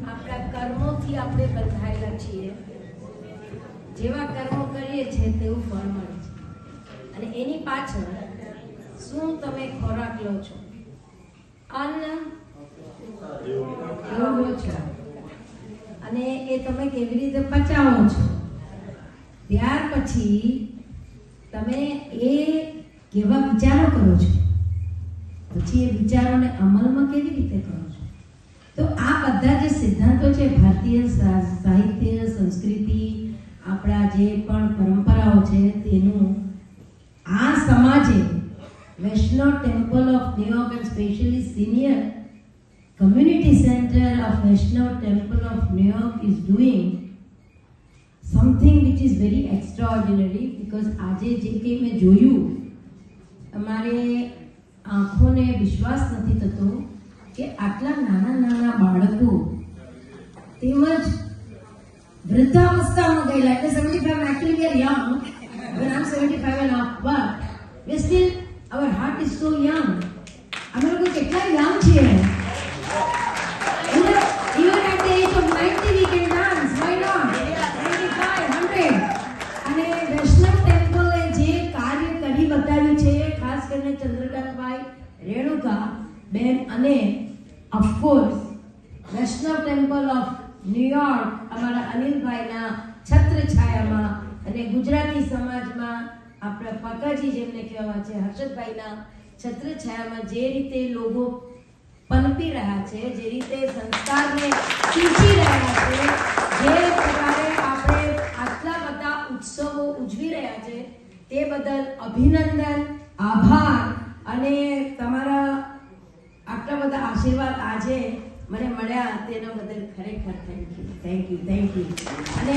આપણા કર્મોથી આપણે બંધાયેલા છીએ. જેવા કર્મો કરીએ છીએ તેવું ફળ મળે છે. અને એની પાછળ શું તમે ખોરાક લો છો, અન્ન લો છો, અને એ તમે કેવી રીતે પચાવો છો, ત્યાર પછી તમે એ કેવા વિચારો કરો છો, પછી એ વિચારોને અમલમાં કેવી રીતે કરો છો. તો આ બધા જે સિદ્ધાંતો છે, ભારતીય સાહિત્ય, સંસ્કૃતિ, આપણા જે પણ પરંપરાઓ છે, તેનું આ સમાજે Vaishnav temple of New York and specially senior community center of Vaishnav Temple of New York is doing something which is very extraordinary, because આજે જે કંઈ મેં જોયું, અમારે આંખોને વિશ્વાસ નથી થતો કે આટલા નાના નાના બાળકો તેમજ વૃદ્ધાવસ્થામાં ગયેલા, એટલે 75, actually we are young, when I'm 75 and up, but we still, our heart is so young. અમે લોકો કેટલા યંગ છીએ. Even at the age of 90 we can dance, why not? 95, 100. અને વૈષ્ણવ ટેમ્પલે જે કાર્ય કરી બતાવ્યું છે, ખાસ કરીને ચંદ્રકાંતભાઈ, રેણુકા બેન અને of course Vaishnav temple of New York અમારા અનિલભાઈના છત્રછાયામાં, અને ગુજરાતી સમાજમાં આપણા પકાજી જેમને કહેવા છે, હર્ષદભાઈના છત્રછાયામાં જે રીતે લોકો પનપી રહ્યા છે, જે રીતે સંસ્કારને ચૂંટી રહ્યા છે, જે પ્રકારે આપણે આટલા બધા ઉત્સવો ઉજવી રહ્યા છે, તે બદલ અભિનંદન, આભાર. અને તમારા આટલા બધા આશીર્વાદ આજે મને મળ્યા તેના બદલ ખરેખર થેન્ક યુ. અને